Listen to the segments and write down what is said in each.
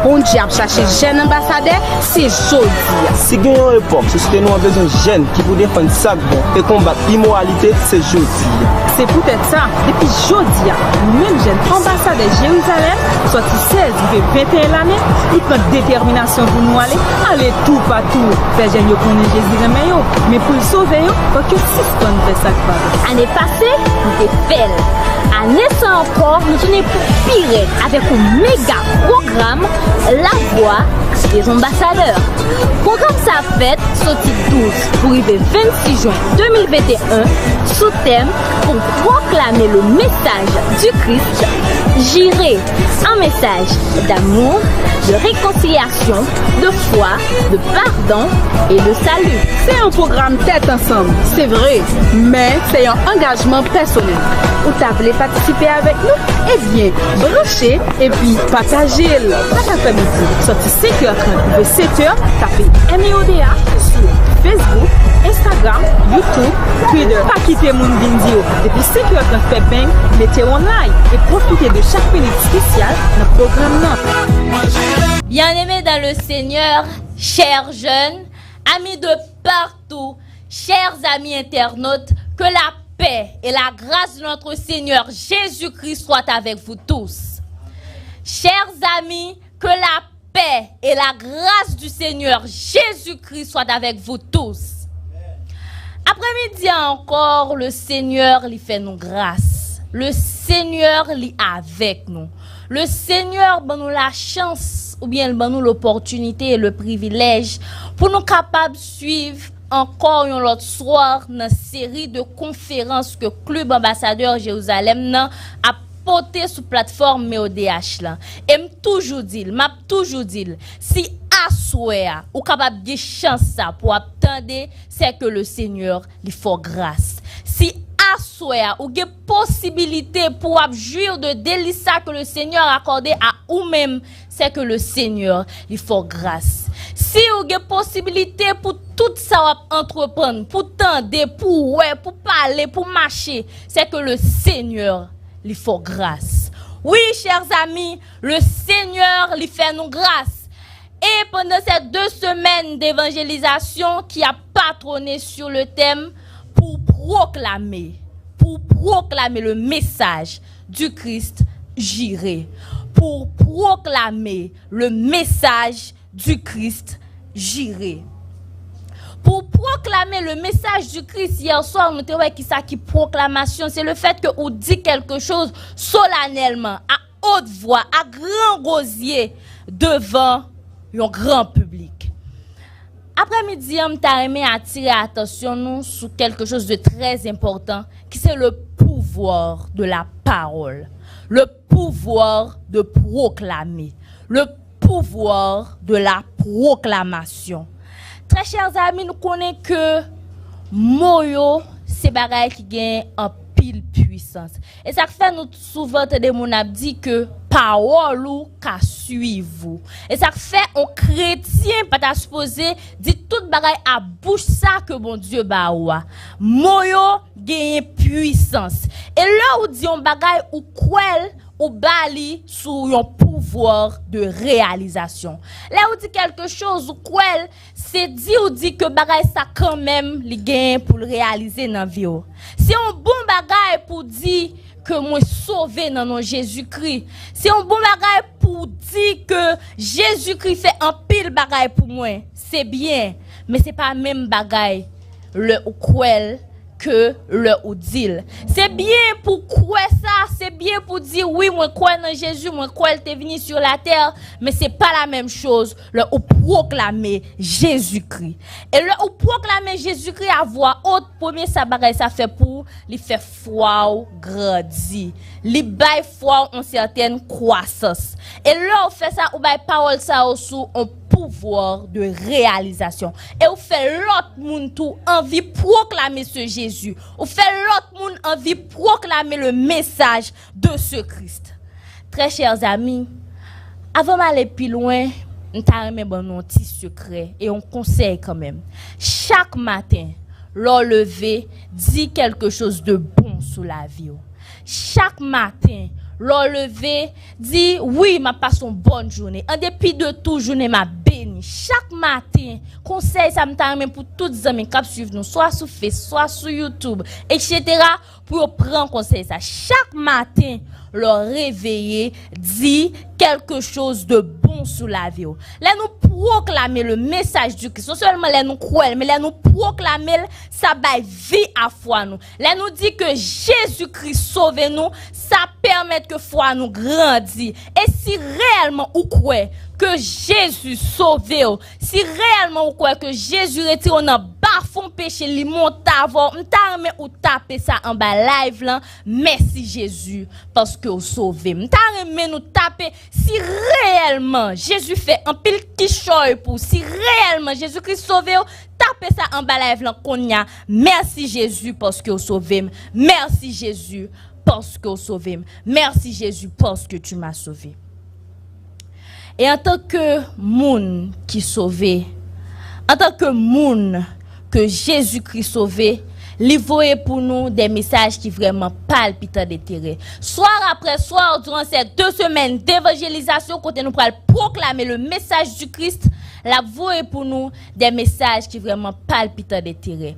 bon Dieu a cherché jeune ambassadeur, c'est jodi. Si il y a une époque, société nous a besoin de jeunes qui pour défendre ça bon et combattre l'immoralité, c'est jodi. C'est peut-être ça, depuis jodi, même jeune ambassadeur de Jérusalem, sorti 16 21 l'année, il prend détermination pour nous aller tout partout, faire jeune pour nous Jésus mais pour le sauver, il faut que 6 tonnes fait ça. Année passée, nous avons fait. Année ça encore, nous tenons pour pire avec un méga programme La Voix des ambassadeurs. Programme ça fait sorti 12 pour arriver 26 juin 2021 sous thème pour proclamer le message du Christ. J'irai un message d'amour, de réconciliation, de foi, de pardon et de salut. C'est un programme tête ensemble, c'est vrai, mais c'est un engagement personnel. Vous voulez participer avec nous? Eh bien, branchez et puis partagez cet après-midi. Sorti 5h30 et 7h, tapez MIODA sur Facebook, Instagram, YouTube, Twitter. Pas quitter mon vidéo. Depuis 5h30 fait bang, mettez online et profitez de chaque minute spéciale dans le programme. Bien-aimés dans le Seigneur, chers jeunes, amis de partout, chers amis internautes, que la paix et la grâce de notre Seigneur Jésus-Christ soient avec vous tous. Chers amis, que la paix et la grâce du Seigneur Jésus-Christ soient avec vous tous. Après-midi encore, le Seigneur lui fait nous grâce. Le Seigneur lui avec nous. Le Seigneur donne nous la chance ou bien donne nous l'opportunité et le privilège pour nous capables de suivre encore un autre soir dans la série de conférences que Club Ambassadeur Jérusalem a porté sur plateforme MEODH là. Et m'a toujours dit, si à souhait ou capable de chance ça pour attendre, c'est que le Seigneur lui fait grâce. Si à souhait ou des possibilités pour jouir de délices que le Seigneur a accordé à vous-même, c'est que le Seigneur lui fait grâce. Si vous avez possibilité pour tout ça entreprendre, pour tendre, pour parler, pour marcher, c'est que le Seigneur lui fait grâce. Oui, chers amis, le Seigneur lui fait nous grâce. Et pendant ces 2 semaines d'évangélisation qui a patronné sur le thème pour proclamer le message du Christ, j'irai. Pour proclamer le message du Christ, j'irai. Pour proclamer le message du Christ, hier soir, nous avons qui ça qui proclamation, c'est le fait que on dit quelque chose solennellement, à haute voix, à grand gosier, devant un grand public. Après-midi, on t'a aimé attirer attention nous sur quelque chose de très important, qui c'est le pouvoir de la parole, le pouvoir de proclamer, le pouvoir de la proclamation. Très chers amis, nous connaissons que moyo c'est bagaille qui gagne en pile puissance. Et ça fait nous souvent de mon a dit que parole ou ka suivre. Et ça fait un chrétien pas ta supposé dit toute bagaille à bouche ça que bon Dieu ba wa. Moyo gagne puissance. Et là où dit on bagaille ou kwel ou bali sous un pouvoir de réalisation. Là où dit quelque chose ou quoi, c'est dit ou dit que bagay ça quand même li gagne pour le réaliser dans vie. C'est un bon bagay pour dire que moi sauvé dans nom Jésus-Christ. C'est un bon bagay pour dire que Jésus-Christ fait un pile bagay pour moi. C'est bien, mais c'est pas même bagay le ou quoi que le ou dit. C'est bien pour quoi ça, c'est bien pour dire oui, moi crois dans Jésus, moi crois il est venu sur la terre, mais c'est pas la même chose le ou proclamer Jésus-Christ. Et le ou proclamer Jésus-Christ à voix haute, premier ça bagaille ça fait pour lui faire foi ou grandir. Lui bail foi en certaine croissance. Et là on fait ça ou bail parole ça sous on pouvoir de réalisation. Et on fait l'autre monde tout envie proclamer ce Jésus. On fait l'autre monde envie proclamer le message de ce Christ. Très chers amis, avant d'aller plus loin, on t'a remis un petit secret et on conseille quand même. Chaque matin, l'enlever dit quelque chose de bon sur la vie. Chaque matin, levé, dit oui, m'a passé une bonne journée. En dépit de tout, journée m'a béni. Chaque matin, conseil ça me termine pour toutes les amis qui suivent nous, soit sur Facebook, soit sur YouTube, etc. pour prendre conseil ça. Chaque matin, leur réveiller, dit quelque chose de bon sur la vie. Là, nous proclamer le message du Christ. Non seulement là, nous croyons, mais là, nous proclamer ça va vie à foi nous. Là, nous dit que Jésus-Christ sauve nous, ça permet que foi nous grandit. Et si réellement vous croyez que Jésus sauve, si réellement vous croyez que Jésus retire on a bafon péché, li monte avant, m'tarme ou taper ça en bas live là, merci Jésus parce que vous sauvez. M'tarme nous taper si réellement Jésus fait un pile qui choy pour si réellement Jésus-Christ sauve, tapez ça en bas live là qu'on y a. Merci Jésus parce que vous sauvez. Merci Jésus parce que vous sauvez. Merci Jésus parce que tu m'as sauvé. Et en tant que moun qui sauvé, en tant que moun que Jésus-Christ sauvé, il voyait pour nous des messages qui vraiment palpitants d'intérêt. Soir après soir, durant ces 2 semaines d'évangélisation, quand nous pourrons proclamer le message du Christ, la voyait pour nous des messages qui vraiment palpitants d'intérêt.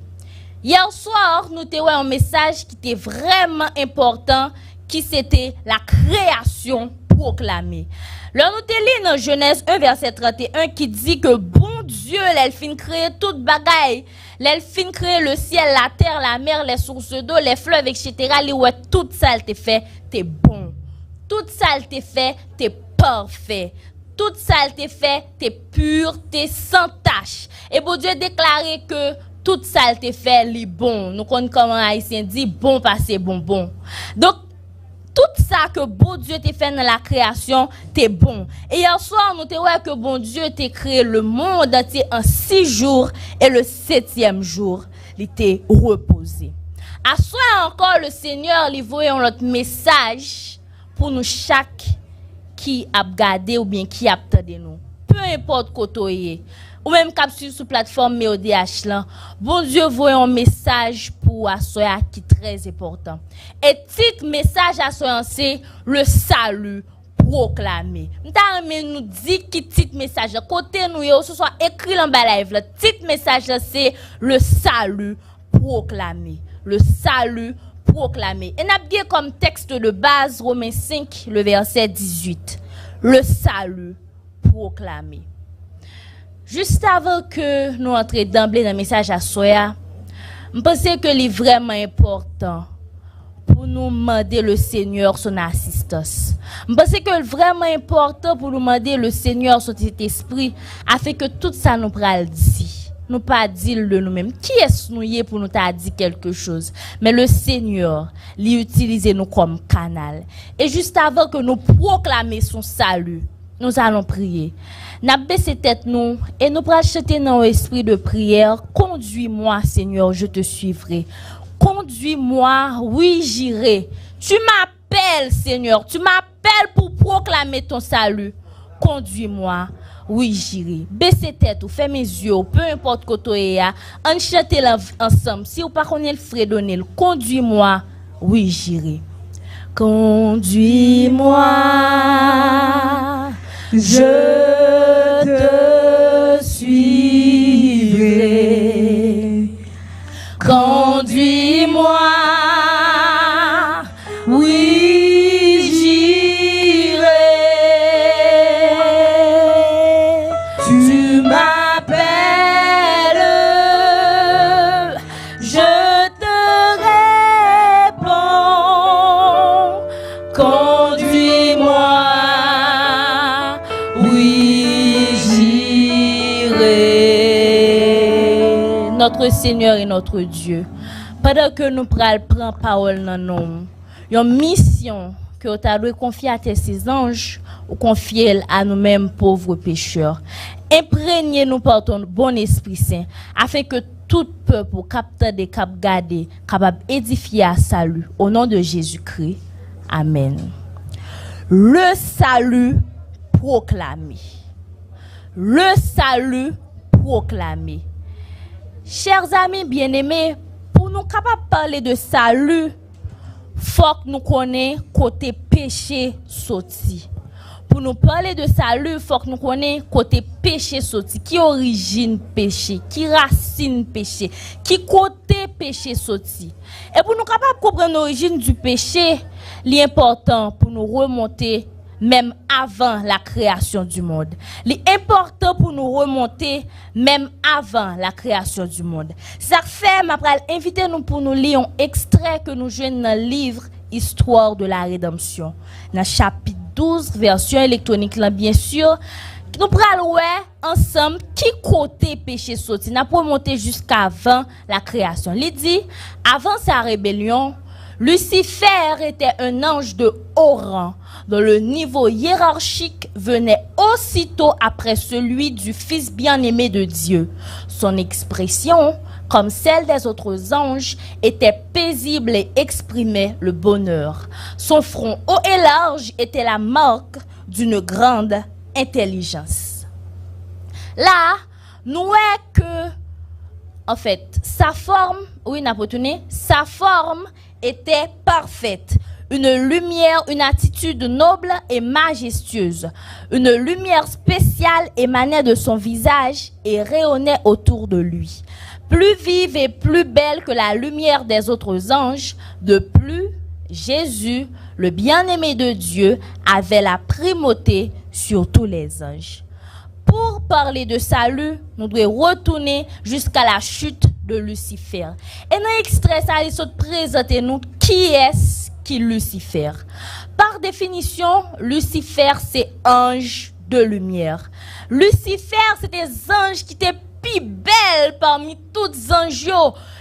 Hier soir, nous avons un message qui était vraiment important, qui c'était la création proclamée. Là, nous te dans Genèse 1, verset 31, qui dit que bon Dieu, il fin créer toute bagaille. Il fin créer le ciel, la terre, la mer, les sources d'eau, les fleuves, etc. Tout ça, il te fait, t'es bon. Tout ça, il te fait, t'es parfait. Tout ça, il te fait, t'es pur, t'es sans tache. Et bon Dieu déclaré que tout ça, il te fait, les bon. Nous connaissons comment Haïtien dit bon passer bon. Donc, tout ça que bon Dieu t'a fait dans la création, t'es bon. Et hier soir, nous t'avons vu que bon Dieu t'a créé le monde entier en 6 jours et le 7e jour, il était reposé. À soir encore, le Seigneur lui voyait notre message pour nous chaque qui a regardé ou bien qui a attendu nous. Peu importe côté ou même cap sur plateforme MEODH là, bon Dieu voit un message pour Assoya qui est très important. Et titre message Assoya c'est le salut proclamé. Nous nous dit qui titre message côté nous ce soit écrit en bas live là. Titre message c'est le salut proclamé. Le salut proclamé. Et n'a bien comme texte de base Romains 5 le verset 18. Le salut proclamé. Juste avant que nous entrions d'emblée dans le message à Soya, je pense que c'est vraiment important pour nous demander le Seigneur son assistance. Je pense que c'est vraiment important pour nous demander le Seigneur son esprit afin que tout ça nous pral dit. Nous pas dire de nous-mêmes. Qui est-ce nous pour nous t'a dit quelque chose? Mais le Seigneur, l'utilise nous comme canal. Et juste avant que nous proclamer son salut, nous allons prier. N'a baissé tête nous et nous prenons chanter dans l'esprit de prière. Conduis-moi, Seigneur, je te suivrai. Conduis-moi, oui, j'irai. Tu m'appelles, Seigneur. Tu m'appelles pour proclamer ton salut. Conduis-moi, oui, j'irai. Baissez tête ou fermez mes yeux, peu importe côté ya. On chante ensemble. Si vous pas connaissez le frère Donel, conduis-moi, oui, j'irai. Conduis-moi, je te suivrai. Conduis-moi, oui, j'irai. Tu m'appelles, je te réponds. Conduis-moi, oui, j'irai. Notre Seigneur et notre Dieu, pendant que nous prenons parole dans nous, une mission que tu as dû confier à tes anges ou confier à nous-mêmes pauvres pécheurs. Imprégnez-nous par ton bon Esprit Saint afin que tout peuple capteur des cap garder capable édifier à salut au nom de Jésus-Christ. Amen. Le salut proclamé. Le salut proclamé. Chers amis bien-aimés, pour nous capables de parler de salut, faut que nous connaissions côté péché sorti. Pour nous parler de salut, faut que nous connaissions côté péché sorti, qui origine péché, qui racine péché, qui côté péché sorti. Et pour nous capables de comprendre l'origine du péché, l'important pour nous remonter même avant la création du monde. L'important pour nous remonter même avant la création du monde. Ça fait, m'appelle inviter nous pour nous lire un extrait que nous jouons dans le livre Histoire de la rédemption. Dans chapitre 12, version électronique là, bien sûr. Nous prenons ensemble qui côté péché sorti. Nous pour monter jusqu'à avant la création. Il dit, avant sa rébellion, Lucifer était un ange de haut rang, dont le niveau hiérarchique venait aussitôt après celui du Fils bien-aimé de Dieu. Son expression, comme celle des autres anges, était paisible et exprimait le bonheur. Son front haut et large était la marque d'une grande intelligence. Là, nous voyons que, en fait, sa forme était parfaite. Une lumière, une attitude noble et majestueuse. Une lumière spéciale émanait de son visage et rayonnait autour de lui. Plus vive et plus belle que la lumière des autres anges, de plus, Jésus, le bien-aimé de Dieu, avait la primauté sur tous les anges. Pour parler de salut, nous devons retourner jusqu'à la chute de Lucifer. Et dans l'extrait, ça il saute présenter nous qui est-ce qui Lucifer. Par définition, Lucifer c'est ange de lumière. Lucifer c'est des anges qui étaient plus belles parmi toutes les anges.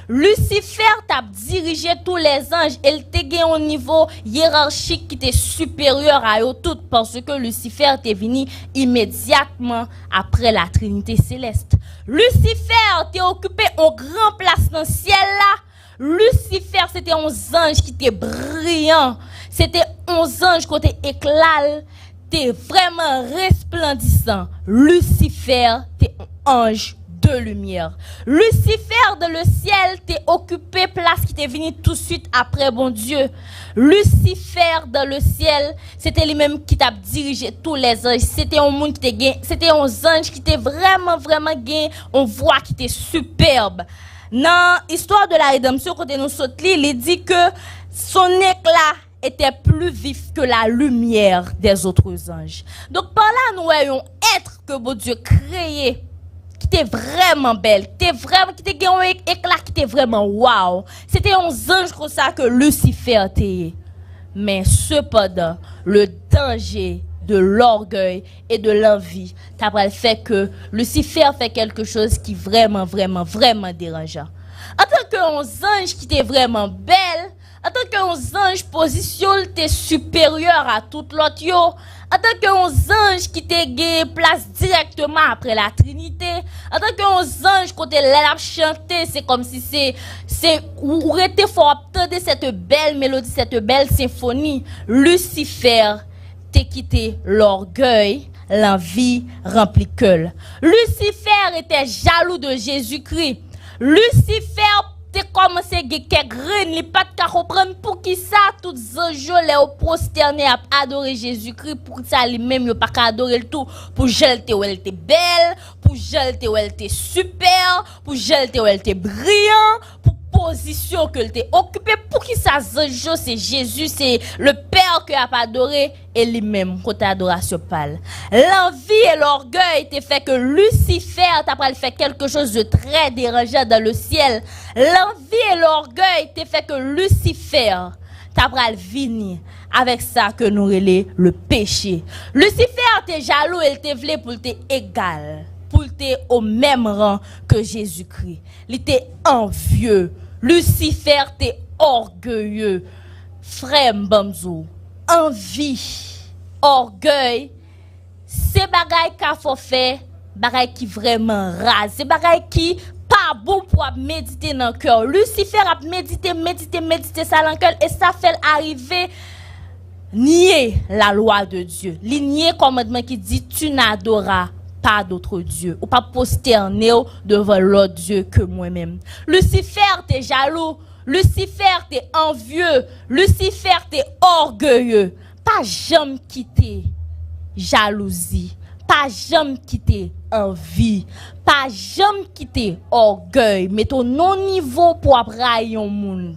Lucifer t'a dirigé tous les anges. Elle t'a gagné un niveau hiérarchique qui était supérieur à eux toutes parce que Lucifer était venu immédiatement après la Trinité céleste. Lucifer t'a occupé une grande place dans le ciel là. Lucifer c'était un ange qui était brillant. C'était un ange qui était éclat. T'es vraiment resplendissant. Lucifer t'es un ange de lumière. Lucifer de le ciel t'est occupé place qui t'est venu tout de suite après bon Dieu. Lucifer dans le ciel, c'était lui-même qui t'a dirigé tous les anges. C'était un monde qui t'est c'était un ange qui t'est vraiment gagné, on voit qui t'est superbe. Dans l'histoire de la rédemption, quand nous sautons, il dit que son éclat était plus vif que la lumière des autres anges. Donc par là, nous voyons être que bon Dieu créé qui était vraiment belle, qui était un éclat qui était vraiment wow. C'était un ange comme ça que Lucifer était. Mais cependant, le danger de l'orgueil et de l'envie t'as fait que Lucifer fait quelque chose qui vraiment dérangeant. En tant qu'un ange qui était vraiment belle, en tant qu'un ange position t'es supérieur à tout l'autre yo. En tant qu'un ange qui te gagné place directement après la Trinité, en tant qu'un ange côté l'a chanté, c'est comme si c'est ou était fort entendre cette belle mélodie, cette belle symphonie. Lucifer t'a quitté l'orgueil, l'envie rempli cœur. Lucifer était jaloux de Jésus-Christ. Lucifer t'es commencé à gagner graine, il pas de comprendre pour qui ça toutes les anges les prosterner à adorer Jésus-Christ pour ça lui-même il pas adorer le tout pour jeter où elle était belle, pour jeter où elle était super, pour jeter où elle était brillant, pour position que elle était occupée pour qui ça ange c'est Jésus, c'est le Père que a pas adoré et lui-même côté adoration pâle. L'envie et l'orgueil t'ont fait que Lucifer t'a pas fait quelque chose de très dérangeant dans le ciel. L'envie et l'orgueil t'ont fait que Lucifer t'a pas venir avec ça que nous relais le péché. Lucifer t'es jaloux, elle te voulait pour t'être égal, pour t'être au même rang que Jésus-Christ. Il était envieux. Lucifer t'es orgueilleux. Frère Mbamzo, envie, orgueil, c'est bagaille qu'a faut faire, bagaille qui vraiment rase, c'est bagaille qui pas bon pour méditer dans le cœur. Lucifer a médité ça dans le cœur et ça fait arriver nier la loi de Dieu. Nier commandement qui dit tu n'adoreras pas d'autre Dieu ou pas prosterner devant l'autre Dieu que moi-même. Lucifer t'es jaloux. Lucifer t'es envieux, Lucifer t'es orgueilleux. Pas jamais quitter jalousie, pas jamais quitter envie, pas jamais quitter orgueil, mais ton non-niveau pour apprendre un monde.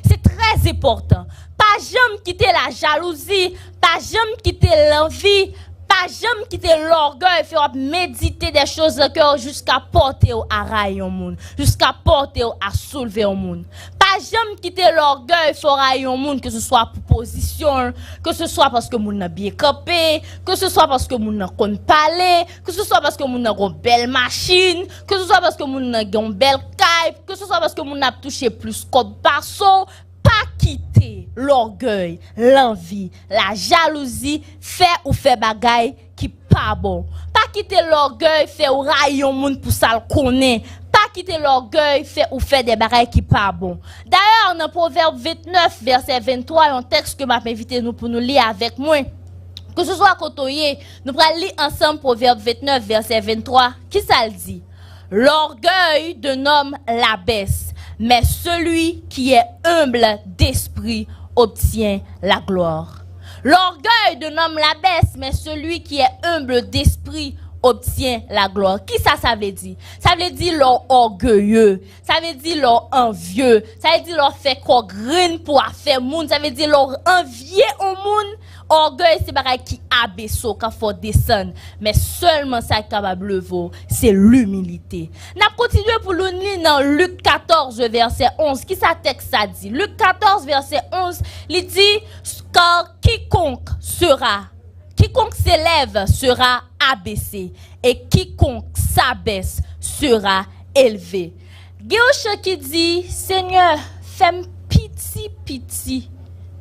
C'est très important. Pas jamais quitter la jalousie, pas jamais quitter l'envie, pas jamais quitter l'orgueil, faire méditer des choses dans le cœur jusqu'à porter à railler au monde, jusqu'à porter à soulever au monde. Pas jamais quitter l'orgueil, faire railler au monde, que ce soit pour position, que ce soit parce que moun n'a bien campé, que ce soit parce que moun n'a qu'on parler, que ce soit parce que moun n'a une belle machine, que ce soit parce que moun n'a une belle caille, que ce soit parce que moun n'a touché plus comme passon. Pas quitter l'orgueil, l'envie, la jalousie, faire ou faire bagaille qui pas bon. Pas quitter l'orgueil, faire ou rayon moun pour ça le connaît. Pas quitter l'orgueil, faire ou faire des bagailles qui pas bon. D'ailleurs, dans Proverbe 29, verset 23, un texte que m'a invité nous pour nous lire avec moi. Que ce soit côtoyer, nous allons lire ensemble Proverbe 29, verset 23. Qui ça le dit? L'orgueil d'un homme l'abaisse, mais celui qui est humble d'esprit obtient la gloire. L'orgueil d'un homme l'abaisse, mais celui qui est humble d'esprit obtient la gloire. Qui ça veut dire? Ça veut dire leur orgueilleux, ça veut dire leur envieux, ça veut dire leur fait quoi green pour faire monde, ça veut dire leur envier au monde. Orgueil, c'est pareil qui abaisse quand faut descendre, mais seulement ça est capable de lever, c'est l'humilité. N'a continué pour le lire dans Luc 14 verset 11. Qui ça texte ça dit? Luc 14 verset 11, il dit car quiconque s'élève sera abaissé et quiconque s'abaisse sera élevé. Gauche qui dit Seigneur, fais-moi pitié,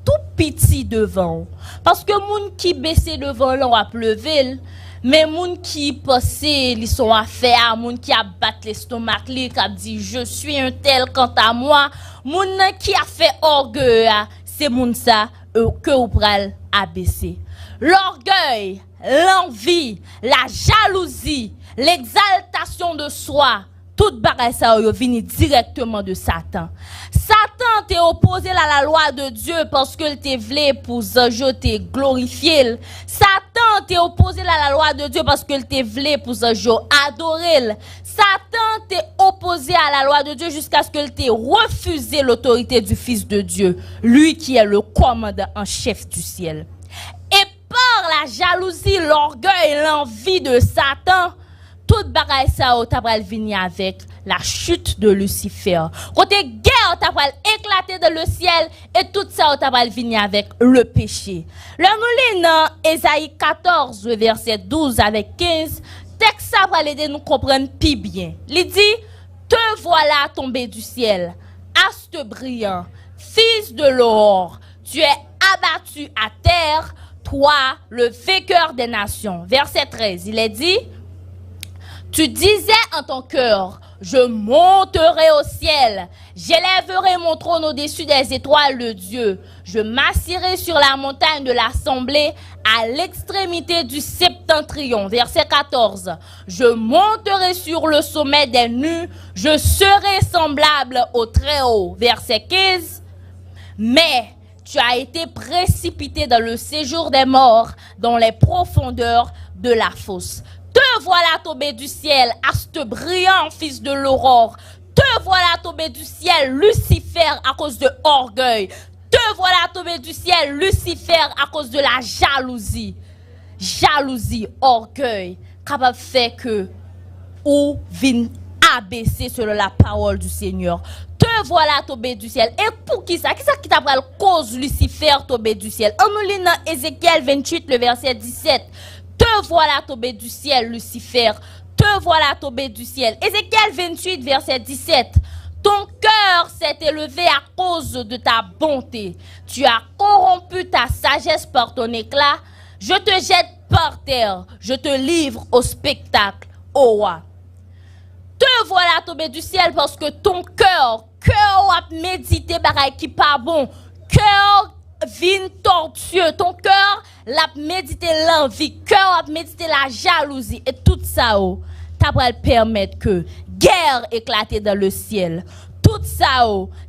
tout petit devant. Parce que moun qui baisse devant là, on va pleuver. Mais moun qui passe, ils sont à faire, moun qui a battu l'estomac, qui a dit je suis un tel quant à moi, moun qui a fait orgueil, c'est moun ça que vous pral abaisser. L'orgueil, l'envie, la jalousie, l'exaltation de soi, toute bagaille ça vient directement de Satan. Satan t'est opposé à la loi de Dieu parce que t'es voulu pour te glorifier. Satan t'est opposé à la loi de Dieu parce que t'es voulu pour adorer. Satan t'est opposé à la loi de Dieu jusqu'à ce que t'ait refusé l'autorité du Fils de Dieu, lui qui est le commandant en chef du ciel. Et par la jalousie, l'orgueil, l'envie de Satan, toute bagaille ça t'a pral venir avec la chute de Lucifer. Côté guerre t'a pral éclater dans le ciel et tout ça t'a pral venir avec le péché. Là nous lisons dans Ésaïe 14 verset 12 avec 15, texte ça va aider nous comprendre plus bien. Il dit te voilà tombé du ciel, astre brillant, fils de l'aurore, tu es abattu à terre, toi le vainqueur des nations. Verset 13, il est dit tu disais en ton cœur, je monterai au ciel, j'élèverai mon trône au-dessus des étoiles de Dieu, je m'assirai sur la montagne de l'assemblée à l'extrémité du septentrion. Verset 14, je monterai sur le sommet des nues, je serai semblable au Très-Haut. Verset 15, mais tu as été précipité dans le séjour des morts, dans les profondeurs de la fosse. Te voilà tombé du ciel, astre brillant, fils de l'aurore. Te voilà tombé du ciel, Lucifer, à cause de orgueil. Te voilà tombé du ciel, Lucifer, à cause de la jalousie. Jalousie, orgueil, capable de faire que ou vin abaisser selon la parole du Seigneur. Te voilà tombé du ciel. Et pour qui ça? Qui ça qui t'a pris cause Lucifer tombé du ciel? On nous lit dans Ézéchiel 28, le verset 17. Te voilà tombé du ciel, Lucifer. Te voilà tombé du ciel. Ézéchiel 28, verset 17. Ton cœur s'est élevé à cause de ta bonté. Tu as corrompu ta sagesse par ton éclat. Je te jette par terre. Je te livre au spectacle, ô roi. Te voilà tombé du ciel parce que ton cœur a médité bagaille qui pas bon. Cœur vin tortueux, ton cœur l'a médité l'envie, cœur a médité la jalousie et tout ça t'as permettre que guerre éclate dans le ciel. Tout tout ça,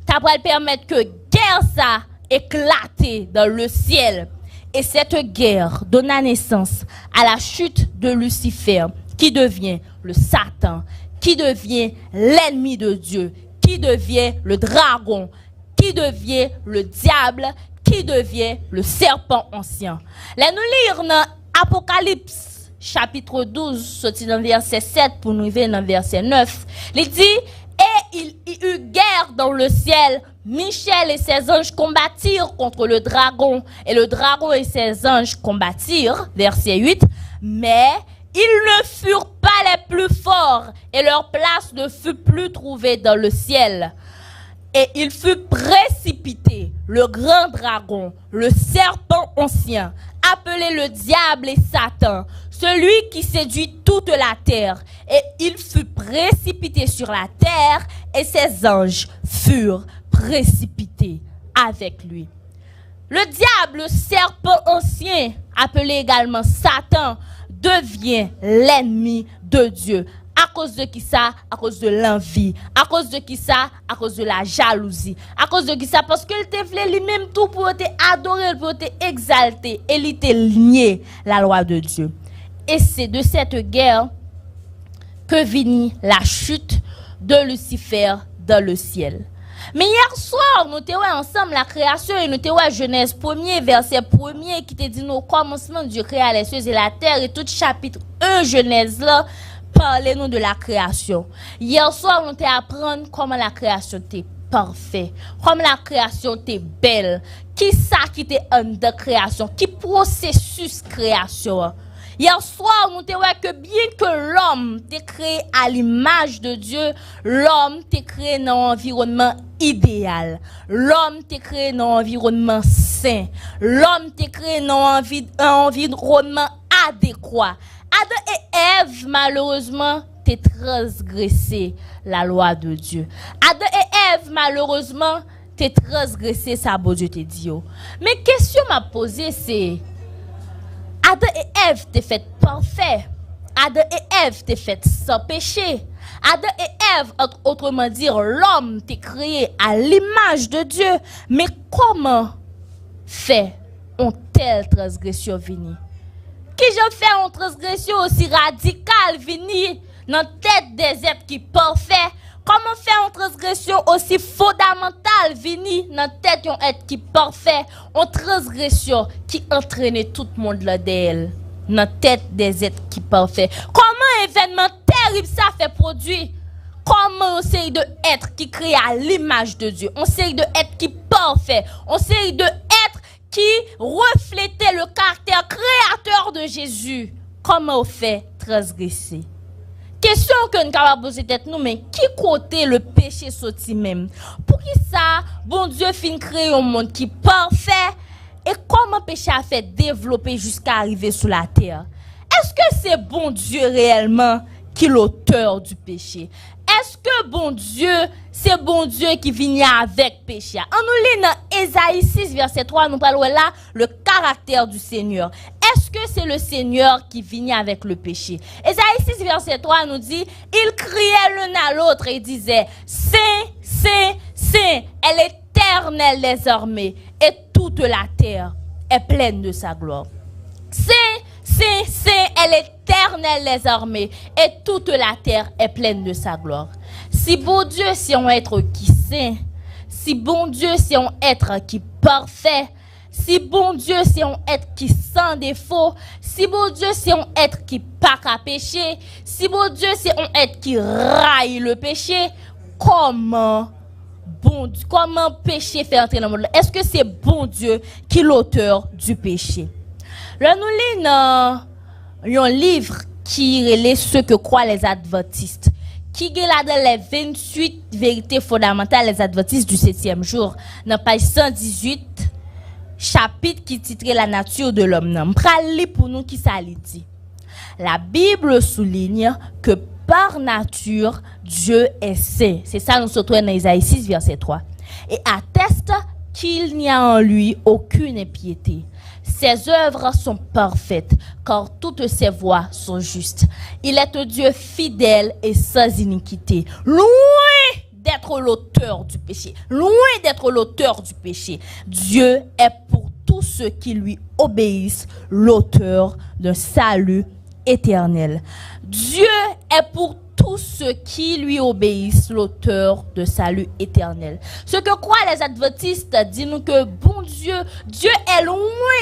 ça va permettre que guerre ça éclate dans le ciel. Et cette guerre donna naissance à la chute de Lucifer, qui devient le Satan, qui devient l'ennemi de Dieu, qui devient le dragon, qui devient le diable, qui devient le serpent ancien. Là, nous lire dans Apocalypse, chapitre 12, sorti dans verset 7 pour nous arriver dans verset 9. Il dit, et il y eut guerre dans le ciel. Michel et ses anges combattirent contre le dragon, et le dragon et ses anges combattirent, verset 8, mais ils ne furent pas les plus forts, et leur place ne fut plus trouvée dans le ciel. Et il fut précipité, le grand dragon, le serpent ancien, appelé le diable et Satan, celui qui séduit toute la terre. Et il fut précipité sur la terre, et ses anges furent précipités avec lui. Le diable, le serpent ancien, appelé également Satan, devient l'ennemi de Dieu. À cause de qui ça? À cause de l'envie. À cause de qui ça? À cause de la jalousie. À cause de qui ça? Parce qu'il te voulait lui-même tout pour te adorer, pour te exalter. Et il te lié la loi de Dieu. Et c'est de cette guerre que finit la chute de Lucifer dans le ciel. Mais hier soir, nous avons ensemble la création et nous avons Genèse 1er, verset 1er, qui te dit au commencement Dieu créa les cieux et la terre, et tout chapitre 1 Genèse là, parlez-nous de la création. Hier soir, nous avons appris comment la création était parfaite, comment la création était belle, qui ça qui était en de création, qui processus création. Hier soir, nous avons vu que bien que l'homme t'est créé à l'image de Dieu, l'homme t'est créé dans un environnement idéal. L'homme t'est créé dans un environnement sain. L'homme t'est créé dans un environnement adéquat. Adam et Ève, malheureusement, t'es transgressé la loi de Dieu. Adam et Ève, malheureusement, t'es transgressé sa beau Dieu te dit. Mais question m'a posée, c'est Adam et Ève t'es fait parfait. Adam et Ève t'es fait sans péché. Adam et Ève, autrement dire, l'homme t'est créé à l'image de Dieu. Mais comment fait une telle transgression venir? Qui je fais une transgression aussi radicale venir dans la tête des êtres qui parfaits? Comment faire une transgression aussi fondamentale venir dans la tête d'un être qui parfait? Une transgression qui entraîne tout le monde là d'elle. Dans la tête des êtres qui parfaits. Comment un événement terrible ça fait produire? Comment on série de êtres qui créent à l'image de Dieu? On série de êtres qui parfaits. On série de êtres qui reflétait le caractère créateur de Jésus. Comment on fait transgresser? Question que nous avons posé tête nous, mais qui côté le péché sorti même? Pour qui ça, bon Dieu fin créer un monde qui parfait? Et comment le péché a fait développer jusqu'à arriver sur la terre? Est-ce que c'est bon Dieu réellement qui est l'auteur du péché? Est-ce que bon Dieu, c'est bon Dieu qui vient avec péché? En nous lit dans Ésaïe 6, verset 3, nous parlons là le caractère du Seigneur. Est-ce que c'est le Seigneur qui vient avec le péché? Ésaïe 6, verset 3 nous dit, il criait l'un à l'autre et disait, Saint, Saint, Saint est l'Éternel des armées, et toute la terre est pleine de sa gloire. Saint, Saint, Saint est l'Éternel des armées, et toute la terre est pleine de sa gloire. Si bon Dieu, c'est un être qui saint, si bon Dieu, c'est un être qui parfait, si bon Dieu, c'est un être qui sans défaut, si bon Dieu, c'est un être qui pas qu'à pécher, si bon Dieu, c'est un être qui raille le péché, comment péché fait entrer dans le monde? Est-ce que c'est bon Dieu qui est l'auteur du péché? Là, nous lisons un livre qui relève ce que croient les adventistes, qui est là dans les 28 vérités fondamentales des adventistes du 7e jour, dans page 118, chapitre qui titre La nature de l'homme. Je vais lire pour nous qui ça dit. La Bible souligne que par nature, Dieu est saint. C'est ça, nous sommes dans Isaïe 6, verset 3. Et atteste qu'il n'y a en lui aucune impiété. Ses œuvres sont parfaites, car toutes ses voies sont justes. Il est un Dieu fidèle et sans iniquité, loin d'être d'être l'auteur du péché. Loin d'être l'auteur du péché. Dieu est pour tous ceux qui lui obéissent l'auteur d'un salut éternel. Dieu est pour tous ceux qui lui obéissent l'auteur de salut éternel. Ce que croient les adventistes dit nous que bon Dieu est loin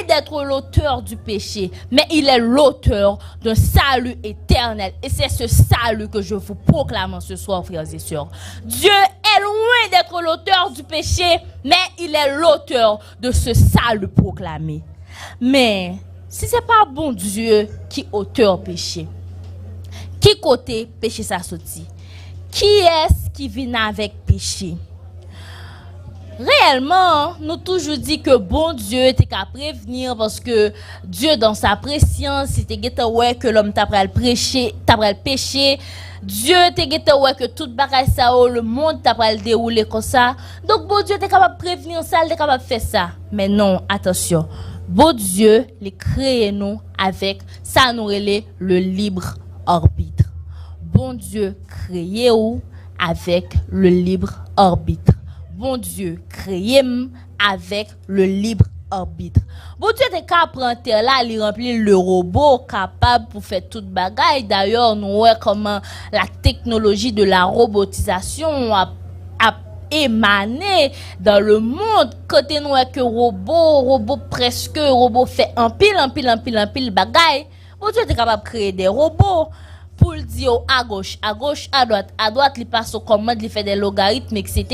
d'être l'auteur du péché, mais il est l'auteur d'un salut éternel. Et c'est ce salut que je vous proclame ce soir, frères et sœurs. Dieu est loin d'être l'auteur du péché, mais il est l'auteur de ce salut proclamé. Mais si c'est pas bon Dieu qui auteur péché, qui côté péché ça sorti? Qui est-ce qui vient avec péché? Réellement, nous toujours dit que bon Dieu était qu'à prévenir parce que Dieu dans sa préscience, c'était ouais que l'homme t'a pral péché. Dieu te ouais que toute bagaille ça le monde t'a pral dérouler comme ça. Donc bon Dieu était capable de prévenir ça, il était capable de faire ça. Mais non, attention. Bon Dieu, les créé nous avec ça nous relève le libre arbitre. Bon Dieu créé ou avec le libre arbitre. Bon Dieu créé avec le libre arbitre. Bon Dieu te prend terre là, il remplit le robot capable pour faire toute bagaille. D'ailleurs, nous voyons comment la technologie de la robotisation a émané dans le monde. Côté nous que robot fait un pile bagaille. Bon Dieu est capable de créer des robots pour le dire à gauche, à droite, il passe aux commandes, il fait des logarithmes, etc.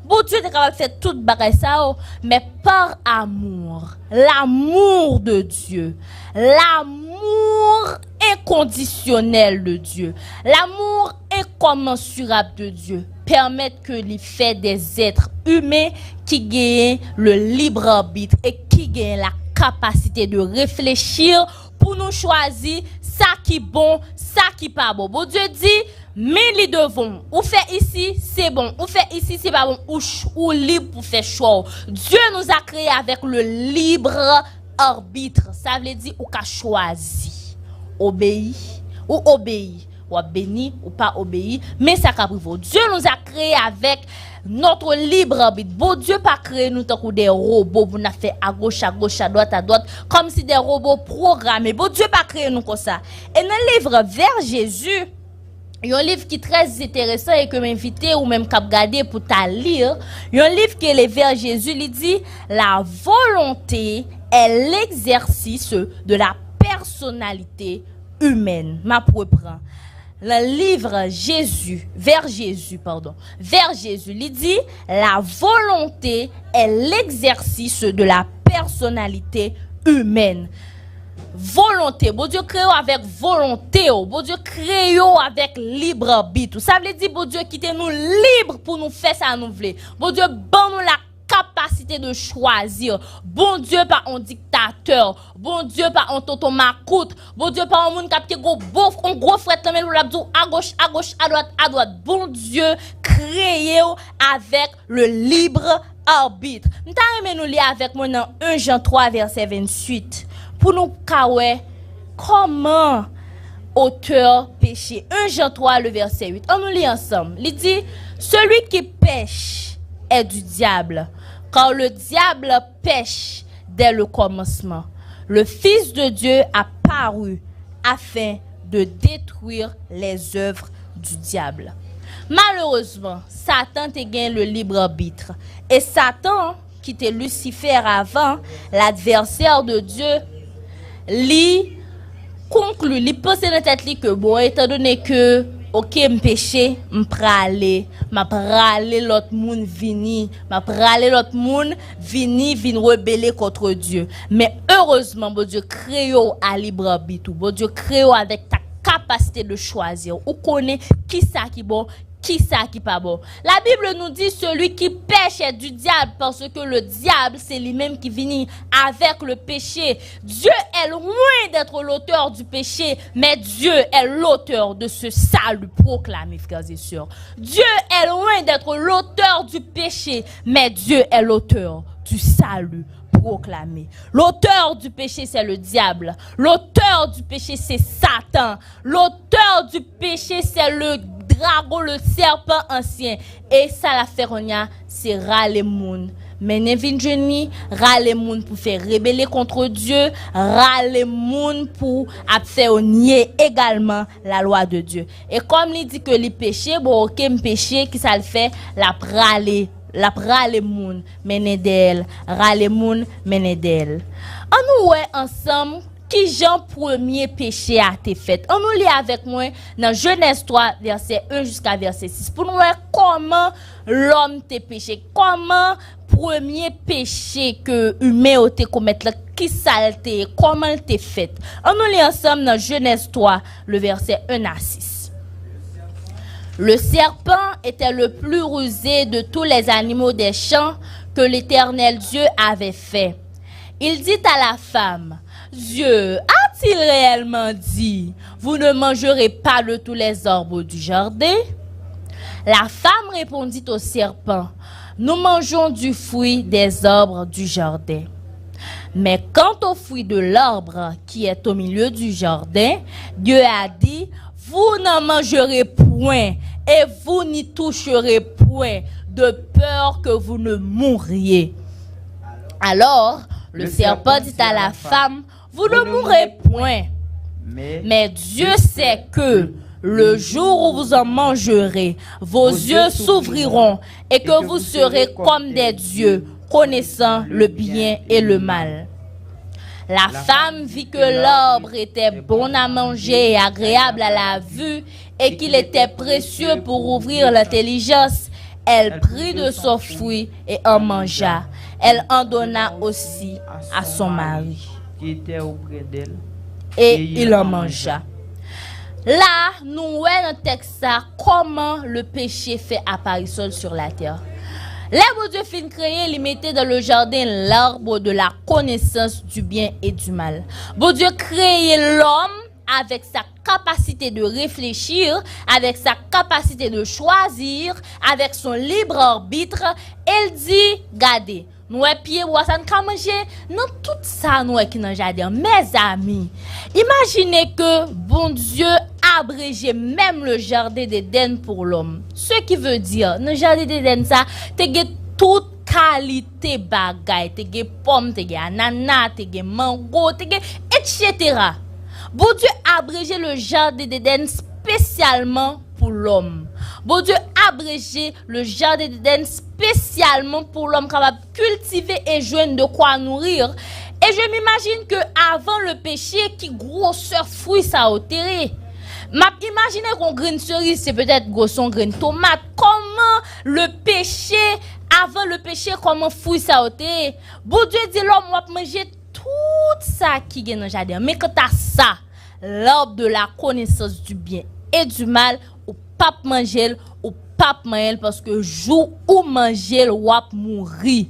Bon Dieu est capable de faire toute bagaille ça, mais par amour, l'amour de Dieu, l'amour inconditionnel de Dieu, l'amour incommensurable de Dieu, permettent que les faits des êtres humains qui gagnent le libre arbitre et qui gagnent la capacité de réfléchir pour nous choisir ça qui est bon, ça qui est pas bon. Bon Dieu dit, mais les devons. Ou fait ici, c'est bon. Ou fait ici, c'est pas bon. Ou libre pour faire choix. Dieu nous a créé avec le libre arbitre. Ça veut dire ou qu'a choisi. Obéir ou obéir. Ou béni ou pas obéir. Mais ça qu'a pris. Dieu nous a créé avec notre libre arbitre. Bon Dieu pas créé nous tant que des robots pour nous faire à gauche, à droite, comme si des robots programmés. Bon Dieu pas créé nous comme ça. Et dans le livre Vers Jésus, il y a un livre qui est très intéressant et que m'inviter ou même qu'à regarder pour ta lire. Il y a un livre qui est le Vers Jésus, il dit la volonté est l'exercice de la personnalité humaine. Ma reprend. Le livre Vers Jésus, il dit la volonté est l'exercice de la personnalité humaine. Volonté, bon Dieu crée avec volonté, bon Dieu crée avec libre arbitre. Ça veut dire bon Dieu quitte nous libre pour nous faire ça nous voulons. Bon Dieu bon nous la capacité de choisir. Bon Dieu pas un dictateur. Bon Dieu pas un tonton macoute. Bon Dieu pas un monde qui un gros frère comme nous l'a dit à gauche, à droite. Bon Dieu créé avec le libre arbitre. Nous t'aimer nous lire avec moi dans 1 Jean 3 verset 28 pour nous caouer comment auteur péché. 1 Jean 3 le verset 8. On nous lit ensemble. Il dit celui qui pêche est du diable, car le diable pêche dès le commencement. Le Fils de Dieu a paru afin de détruire les œuvres du diable. Malheureusement, Satan te gagne le libre arbitre. Et Satan, qui était Lucifer avant, l'adversaire de Dieu, lui conclut, lui pense dans tête que bon, étant donné que OK, m'péché, m'pralé l'autre monde vini rebeller contre Dieu. Mais heureusement, bon Dieu crée à libre arbitre, bon Dieu crée avec ta capacité de choisir. Ou connaît qui ça qui bon, qui ça qui pas bon. La Bible nous dit celui qui pêche est du diable parce que le diable c'est lui-même qui vient avec le péché. Dieu est loin d'être l'auteur du péché, mais Dieu est l'auteur de ce salut proclamé, frères et sœurs. Dieu est loin d'être l'auteur du péché, mais Dieu est l'auteur du salut proclamé. L'auteur du péché c'est le diable. L'auteur du péché c'est Satan. L'auteur du péché c'est le dragon, le serpent ancien. Et ça la fait c'est râler moun. Mais Nevin Johnny, râler moun pour faire rébeller contre Dieu, râler moun pour faire nier également la loi de Dieu. Et comme il dit que les péchés, bon, ok, péché, qui ça le fait, la prale moun, mene d'elle, râler moun, mene d'elle. On nous ensemble, qui Jean premier péché a été fait. On nous lit avec moi dans Genèse 3, verset 1 jusqu'à verset 6. Pour nous voir comment l'homme t'a péché. Comment premier péché que humain a été commettre, qui saleté, comment il t'a fait. On nous lit ensemble dans Genèse 3, le verset 1 à 6. Le serpent était le plus rusé de tous les animaux des champs que l'Éternel Dieu avait fait. Il dit à la femme, Dieu a-t-il réellement dit, vous ne mangerez pas de tous les arbres du jardin? La femme répondit au serpent, nous mangeons du fruit des arbres du jardin. Mais quant au fruit de l'arbre qui est au milieu du jardin, Dieu a dit, vous n'en mangerez point et vous n'y toucherez point, de peur que vous ne mouriez. Alors, le serpent dit à la femme, vous ne mourrez point. Mais Dieu sait que le jour où vous en mangerez, vos yeux s'ouvriront et que vous serez comme des dieux, connaissant le bien et le mal. La femme vit que l'arbre était bon à manger et agréable à la vue et qu'il était précieux pour ouvrir l'intelligence. Elle prit de son fruit et en mangea. Elle en donna aussi à son mari. Qui était auprès d'elle. Et il en mangea. Là, nous voyons dans le texte comment le péché fait apparition sur la terre. L'arbre Dieu fin créé, il mettait dans le jardin l'arbre de la connaissance du bien et du mal. Bon Dieu créé l'homme avec sa capacité de réfléchir, avec sa capacité de choisir, avec son libre arbitre. Elle dit, regardez, nous pieds ça ne manger, non tout ça nous qui dans jardin. Mes amis, imaginez que bon Dieu abrégé même le jardin d'Éden pour l'homme. Ce qui veut dire, dans le jardin d'Éden ça, tu as toute qualité bagaille, tu as pommes, tu as ananas, tu as mango, etc. Bon Dieu a abrégé le jardin d'Éden spécialement pour l'homme. Bon Dieu a abrégé le jardin d'Éden spécialement pour l'homme capable de cultiver et joindre de quoi nourrir. Et je m'imagine que avant le péché, qui grosseur fruit ça a terre. Imaginez qu'on graine cerise, c'est peut-être grosson graine tomate. Comment le péché, avant le péché, comment fruit ça a terre. Bon Dieu dit l'homme va manger tout ça qui est dans le jardin. Mais quand t'as ça, l'arbre de la connaissance du bien et du mal, ou pas manger, ou pas manger, parce que jour où manger, ou mourir.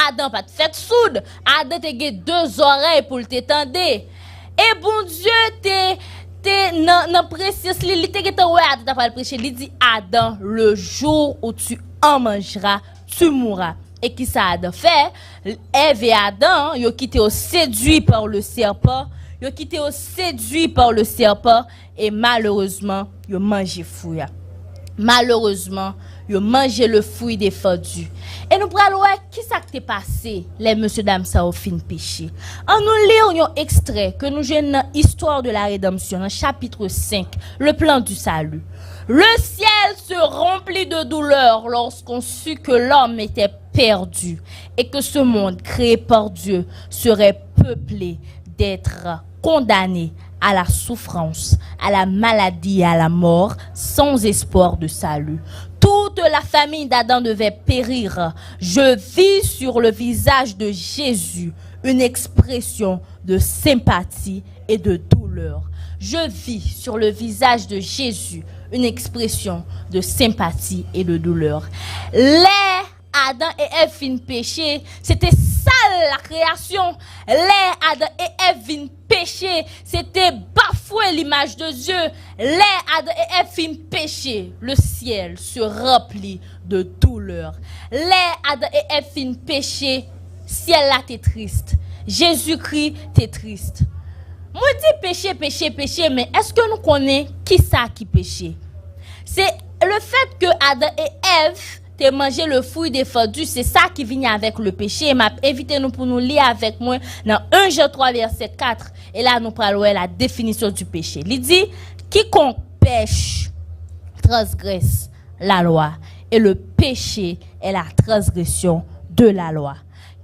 Adam pas de fait soude. Adam te gè deux oreilles pour t'étendre. Et bon Dieu non précis, il te gè ouais Adam pas prêcher, il dit Adam, le jour où tu en mangeras, tu mourras. Et qui ça Adam fait? Ève et Adam, yo quitté séduit par le serpent. Yo quitté séduit par le serpent et malheureusement, yo mangé fruit. Malheureusement, yo mangé le fruit défendu. Et nous prenons qui ça qui t'est passé, les monsieur dame ça au fin péché. En nous lisons un extrait que nous jouons dans l'histoire de la rédemption, dans chapitre 5, le plan du salut. Le ciel se remplit de douleur lorsqu'on sut que l'homme était perdu et que ce monde créé par Dieu serait peuplé d'êtres condamnés à la souffrance, à la maladie et à la mort, sans espoir de salut. Toute la famille d'Adam devait périr. Je vis sur le visage de Jésus une expression de sympathie et de douleur. Je vis sur le visage de Jésus une expression de sympathie et de douleur. Les Adam et Ève fin péché, c'était sale la création. Les Adam et Ève fin péché, c'était bafouer l'image de Dieu. Les Adam et Ève fin péché, le ciel se remplit de douleur. Les Adam et Ève fin péché, ciel là t'es triste. Jésus-Christ t'es triste. Moi dis péché, péché, péché, mais est-ce que nous connaissons qui ça qui péché? C'est le fait que Adam et Ève t'es mangé le fruit défendu, c'est ça qui vient avec le péché. M'a invité nous pour nous lire avec moi dans 1 Jean 3 verset 4. Et là nous parlons la définition du péché. Il dit quiconque pêche transgresse la loi et le péché est la transgression de la loi.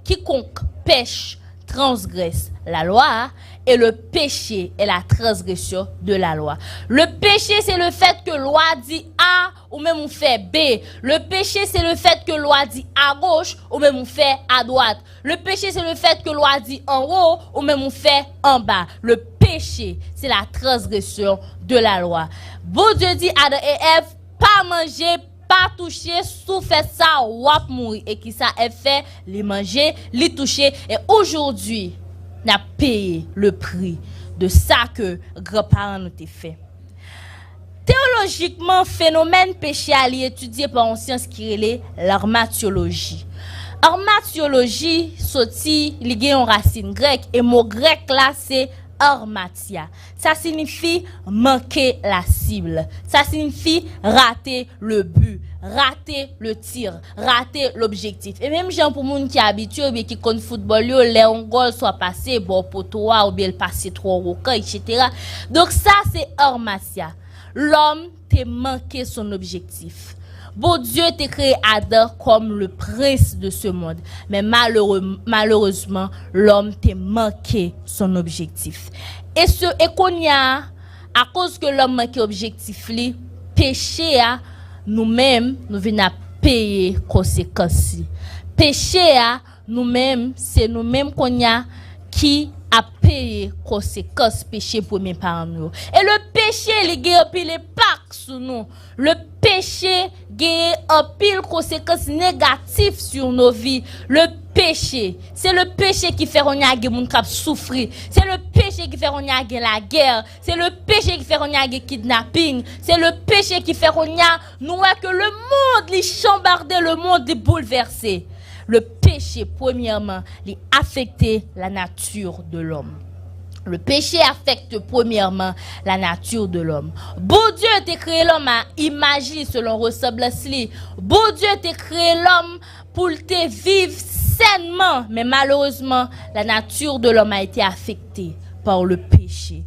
Quiconque pêche transgresse la loi et le péché est la transgression de la loi. Le péché, c'est le fait que loi dit A ou même on fait B. Le péché, c'est le fait que loi dit à gauche ou même on fait à droite. Le péché, c'est le fait que loi dit en haut ou même on fait en bas. Le péché, c'est la transgression de la loi. Bon Dieu dit Adam et Ève, pas manger, pas toucher, sous fait ça, wap mourir. Et qui ça est fait, les manger, les toucher. Et aujourd'hui, on a payé le prix de ça que grands-parents nous ont fait. Théologiquement, phénomène péché à étudié par une science qui est l'armatologie. Armatologie, sorti, lié en racine grecque, et mot grec là, c'est armatia. Ça signifie manquer la cible. Ça signifie rater le but, rater le tir, rater l'objectif. Et même gens pour moun qui habitué ou bien qui connaît football, les goal soit passé bon poteau ou bien le passé trop roca, etc. Donc ça c'est armatia. L'homme t'a manqué son objectif. Bon Dieu t'a créé Adam comme le prince de ce monde. Mais malheureusement, l'homme t'a manqué son objectif. Et qu'on y a, à cause que l'homme manque objectif, péché a, nous-mêmes, nous venons payer conséquences. Péché a, nous-mêmes, c'est nous-mêmes qu'on y a qui a payé conséquences péché pour mes parents. Et le péché, il y a pile impact sur nous. Le péché, il y a pile conséquences négatives sur nos vies. Le péché, c'est le péché qui fait qu'on y a des gens qui souffrent. C'est le péché qui fait qu'on y a la guerre. C'est le péché qui fait qu'on y a des kidnapping. C'est le péché qui fait qu'on y a nous que le monde les chambardé, le monde est bouleversé. Le péché, premièrement, il affecte la nature de l'homme. Le péché affecte premièrement la nature de l'homme. Bon Dieu t'a créé l'homme à imaginer selon ressemblance. Bon Dieu t'a créé l'homme pour te vivre sainement. Mais malheureusement, la nature de l'homme a été affectée par le péché.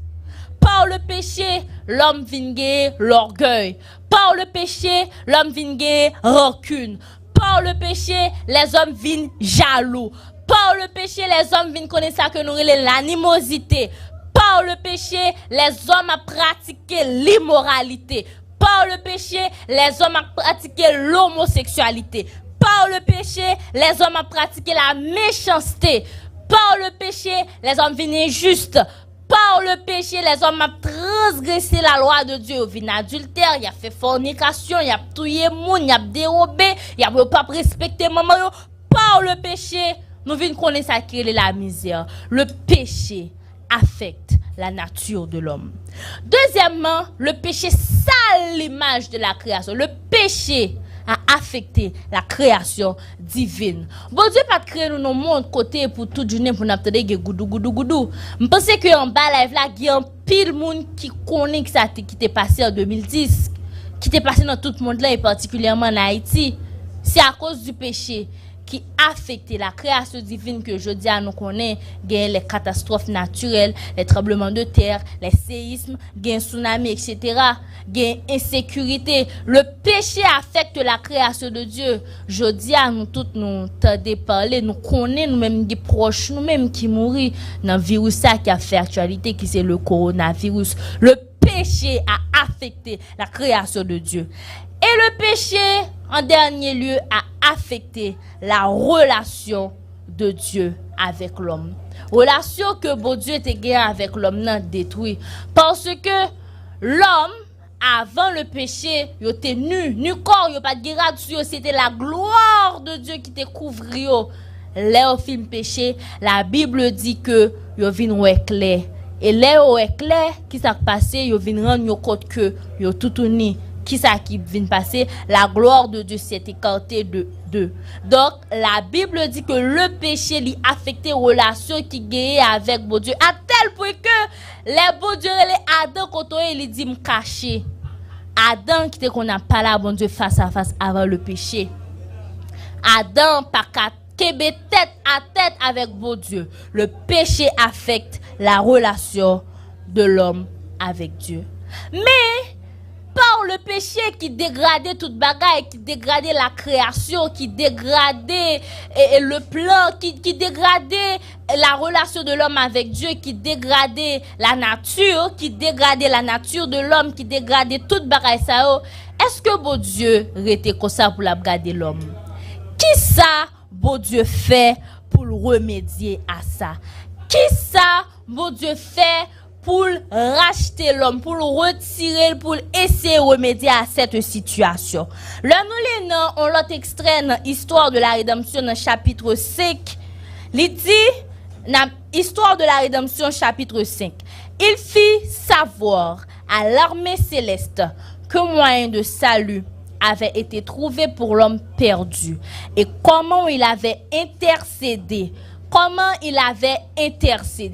Par le péché, l'homme vient gagner l'orgueil. Par le péché, l'homme vient gagner rancune. Par le péché, les hommes viennent jaloux. Par le péché, les hommes viennent connaître ça que nous relève l'animosité. Par le péché, les hommes ont pratiqué l'immoralité. Par le péché, les hommes ont pratiqué l'homosexualité. Par le péché, les hommes ont pratiqué la méchanceté. Par le péché, les hommes viennent injustes. Par le péché, les hommes ont transgressé la loi de Dieu. Ils viennent adultère, ils ont fait fornication, ils ont tué moun, ils ont dérobé, ils n'ont pas respecté maman. Par le péché, nous venons connaître ça qui est la misère. Le péché affecte la nature de l'homme. Deuxièmement, le péché sale l'image de la création. Le péché a affecté la création divine. Bon Dieu pas créé nous dans monde côté pour tout journée pour n'attendre goudou. Je pense que en bas live là, il y a un pile monde qui connaît que ça qui t'est passé en 2010, qui t'est passé dans tout le monde là et particulièrement en Haïti. C'est à cause du péché qui affecte la création divine que je dis à nous connaît, les catastrophes naturelles, les tremblements de terre, les séismes, les tsunamis, etc. Gain insécurité. Le péché affecte la création de Dieu. Je dis à nous toutes nous t'aider parler, nous connaissons nous-mêmes des proches, nous-mêmes qui mourent dans le virus qui a fait actualité, qui c'est le coronavirus. Le péché a affecté la création de Dieu. Et le péché, en dernier lieu, a affecté la relation de Dieu avec l'homme. Relation que bon Dieu t'a gagné avec l'homme n'a détruit. Parce que l'homme, avant le péché, il était nu corps, il pas de guérade dessus, c'était la gloire de Dieu qui te couvrait. Là au film péché, la Bible dit que il vient ouais clair. Et là au clair, qui s'est passé, il vient rendre compte que il tout uni. Qui ça qui vient passer? La gloire de Dieu s'est écartée de. Donc, la Bible dit que le péché lui affectait relation qui gagnait avec bon Dieu. À tel point que les bon Dieu, les Adam, quand il dit me cacher. Adam qui était qu'on a parlé à bon Dieu face à face avant le péché. Adam pas qu'ébé tête à tête avec bon Dieu. Le péché affecte la relation de l'homme avec Dieu. Mais par le péché qui dégradait toute bagaille, qui dégradait la création, qui dégradait le plan, qui dégradait la relation de l'homme avec Dieu, qui dégradait la nature de l'homme, qui dégradait toute bagaille ça. Est-ce que bon Dieu était comme ça pour la garder l'homme? Qui ça bon Dieu fait pour remédier à ça? Qui ça bon Dieu fait pour racheter l'homme, pour le retirer, pour essayer de remédier à cette situation? Là, nous lisons on l'autre extrait dans l'histoire de la rédemption dans chapitre 5. Il dit, dans l'histoire de la rédemption chapitre 5, il fit savoir à l'armée céleste que moyen de salut avait été trouvé pour l'homme perdu et comment il avait intercédé.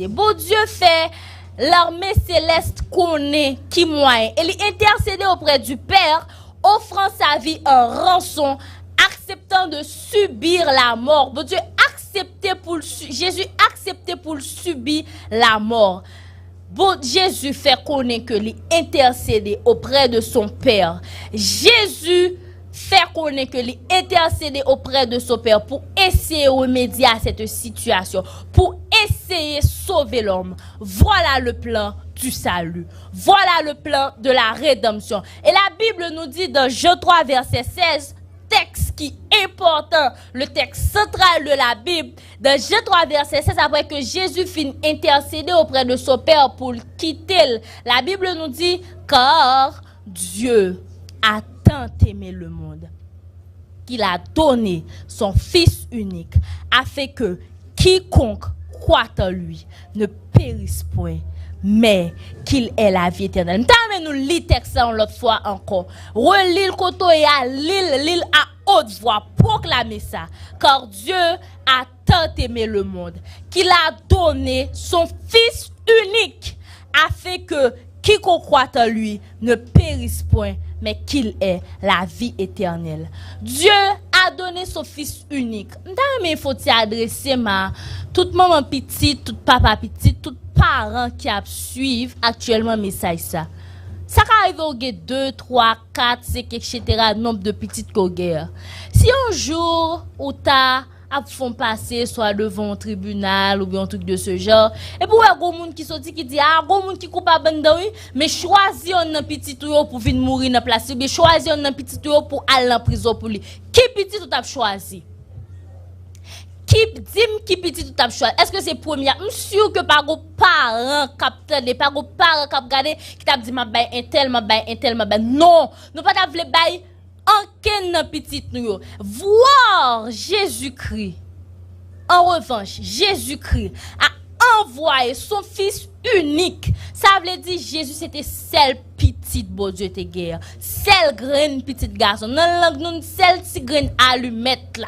Bon Dieu fait l'armée céleste connaît qui moyen. Il intercédait auprès du Père, offrant sa vie en rançon, acceptant de subir la mort. Bon Dieu Jésus acceptait pour subir la mort. Bon, Jésus fait connaître que il intercédait auprès de son Père. Jésus fait connaître que il intercédait auprès de son Père pour essayer de remédier à cette situation, pour essayer de sauver l'homme. Voilà le plan du salut. Voilà le plan de la rédemption. Et la Bible nous dit dans Jean 3, verset 16, texte qui est important, le texte central de la Bible, dans Jean 3, verset 16, après que Jésus finit intercéder auprès de son Père pour quitter, la Bible nous dit, car Dieu a tant aimé le monde qu'il a donné son Fils unique, afin que quiconque croit en lui ne périsse point, mais qu'il ait la vie éternelle. Nous lisons le texte l'autre fois encore. Relis le côté et à l'île à haute voix, proclamez ça. Car Dieu a tant aimé le monde qu'il a donné son Fils unique, afin que quiconque croit en lui ne périsse point, mais qu'il ait la vie éternelle. Dieu a donné son Fils unique. Mais il faut s'adresser à toute maman petite, tout papa petit, tout parents qui suivent actuellement message ça. Ça arrive au 2, 3, 4, 5, etc. nombre de petites coguères. Si un jour où t'as font passer soit devant un tribunal ou bien un truc de ce genre, et pour un gros monde qui sorti qui dit gros monde qui coupable oui, mais choisi un petit tuyau pour venir mourir dans place, mais choisi un petit tuyau pour aller en prison pour lui. Qui petit tout a choisi? Qui petit tout a choisi? Est-ce que c'est première? Je suis sûr que par vos parents capteurs, pas vos parents qui regardé qui t'a dit m'a bail un tel, m'a bail un tel, m'a bail non, nous pas t'a vle bail aucun petit nous. Voir Jésus-Christ. En revanche, Jésus-Christ a envoyé son Fils unique. Ça veut dire Jésus c'était celle petite bon Dieu te guerre, celle graine petite garçon. Dans langue nous celle si graine allumette là.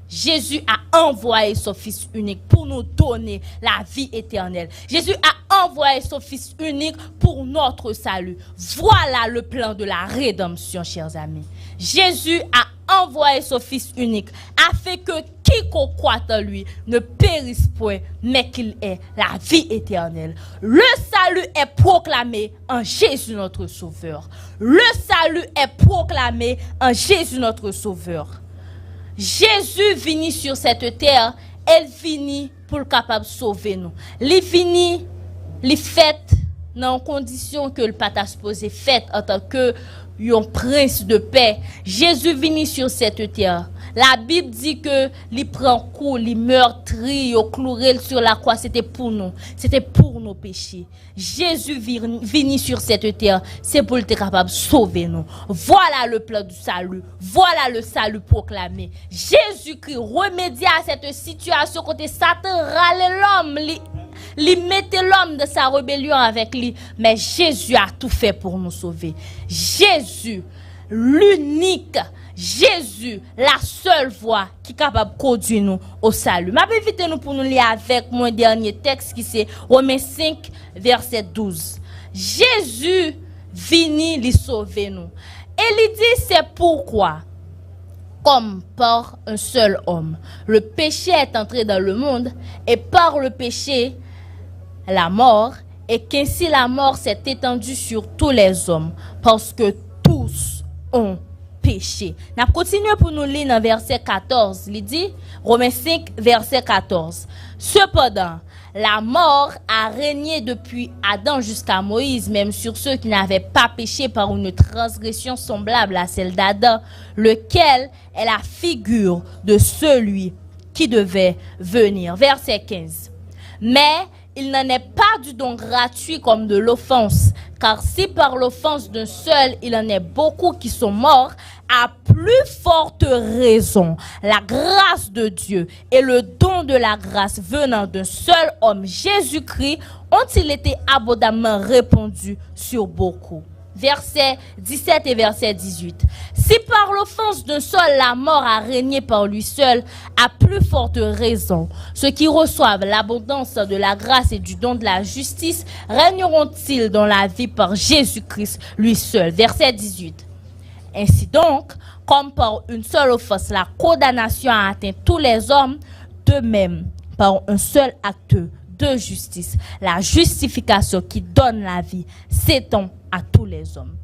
Jésus a envoyé son Fils unique pour nous donner la vie éternelle. Jésus a envoyé son Fils unique pour notre salut. Voilà le plan de la rédemption, chers amis. Jésus a envoyé son Fils unique afin que quiconque croit en lui ne périsse point, mais qu'il ait la vie éternelle. Le salut est proclamé en Jésus notre Sauveur. Le salut est proclamé en Jésus notre Sauveur. Jésus vini sur cette terre, elle finit pour le capable de sauver nous. Il finit, il fait dans condition que le pata supposé fait en tant que un prince de paix. Jésus vini sur cette terre. La Bible dit que il prend coup, il meurtrit, il cloué sur la croix, c'était pour nous. C'était pour nos péchés. Jésus vini sur cette terre, c'est pour être capable de sauver nous. Voilà le plan du salut. Voilà le salut proclamé. Jésus-Christ remédie à cette situation côté Satan râle l'homme, il mettait l'homme de sa rébellion avec lui, mais Jésus a tout fait pour nous sauver. Jésus, l'unique Jésus, la seule voie qui est capable de conduire nous au salut. Je vais inviter nous pour nous lire avec mon dernier texte qui c'est Romains 5, verset 12. Jésus vini li sauver nous. Et il dit c'est pourquoi, comme par un seul homme, le péché est entré dans le monde, et par le péché, la mort, et qu'ainsi la mort s'est étendue sur tous les hommes, parce que tous ont péché. Nous continuons pour nous lire dans verset 14. Il dit, Romains 5, verset 14. Cependant, la mort a régné depuis Adam jusqu'à Moïse, même sur ceux qui n'avaient pas péché par une transgression semblable à celle d'Adam, lequel est la figure de celui qui devait venir. Verset 15. Mais il n'en est pas du don gratuit comme de l'offense, car si par l'offense d'un seul, il en est beaucoup qui sont morts, à plus forte raison, la grâce de Dieu et le don de la grâce venant d'un seul homme, Jésus-Christ, ont-ils été abondamment répandus sur beaucoup. Versets 17 et verset 18. Si par l'offense d'un seul la mort a régné par lui seul, à plus forte raison, ceux qui reçoivent l'abondance de la grâce et du don de la justice régneront-ils dans la vie par Jésus-Christ lui seul. Verset 18. Ainsi donc, comme par une seule offense la condamnation a atteint tous les hommes, de même, par un seul acte de justice, la justification qui donne la vie s'étend à tous les hommes.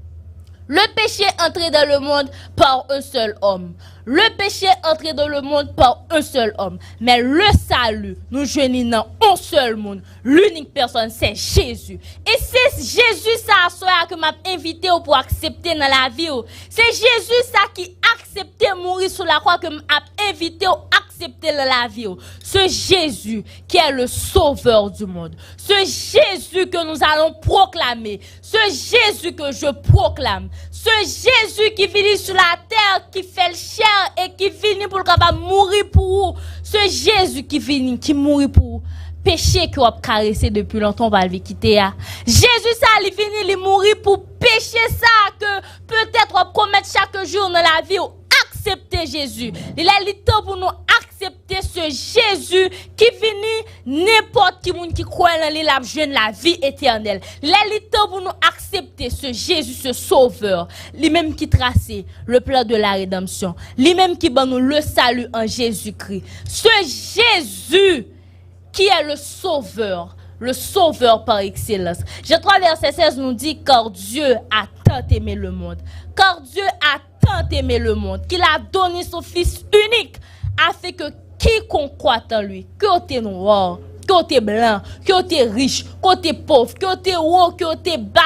Le péché entré dans le monde par un seul homme. Le péché entré dans le monde par un seul homme. Mais le salut, nous joignons dans un seul monde. L'unique personne, c'est Jésus. Et c'est Jésus ça que m'a invité pour accepter dans la vie. C'est Jésus ça qui acceptait mourir sur la croix que m'a invité à accepter dans la vie. Ce Jésus qui est le sauveur du monde. Ce Jésus que nous allons proclamer. Ce Jésus que je proclame. Ce Jésus qui vient sur la terre, qui fait le chair et qui vient pour capable mourir pour vous. Ce Jésus qui vient, qui mourit pour vous. Péché que vous avez caressé depuis longtemps, va le quitter. Jésus, ça, il vient, il mourir pour péché ça que peut-être on commettre chaque jour dans la vie. Accepter Jésus. Il a le temps pour nous accepter ce Jésus qui vient n'importe qui croit en lui, la jeune la vie éternelle. Il a le temps pour nous accepter ce Jésus, ce sauveur. Lui-même qui tracé le plan de la rédemption. Lui-même qui donne nous le salut en Jésus-Christ. Ce Jésus qui est le sauveur par excellence. Jean 3 verset 16 nous dit car Dieu a tant aimé le monde. Car Dieu a tant aimé le monde qu'il a donné son fils unique afin que quiconque croit en lui, que t'es noir, que t'es blanc, que t'es riche, que t'es pauvre, que t'es haut, que t'es bas,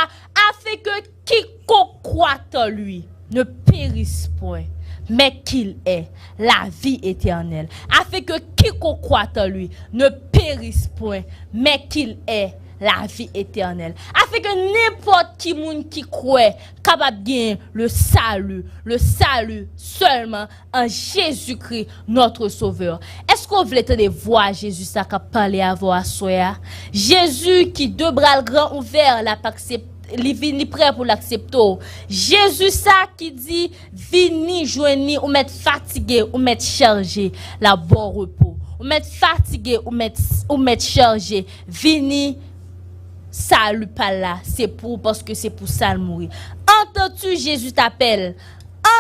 afin que quiconque croit en lui ne périsse point, mais qu'il ait la vie éternelle. Afin que quiconque croit en lui ne périsse point, mais qu'il ait la vie éternelle. Afin que n'importe qui monde qui croit capable de gagner le salut seulement en Jésus-Christ, notre Sauveur. Est-ce qu'on voulait te voir Jésus ça qui a parlé à vous à soi? Jésus qui deux bras grands ouverts l'a accepté. Il est prêt pour l'accepter. Jésus ça qui dit vini joindre ou mettre fatigué ou mettre chargé la bon repos. Ou mettre fatigué ou mettre chargé vini salut pas là, c'est pour parce que c'est pour ça le mourir. Entends-tu Jésus t'appelle?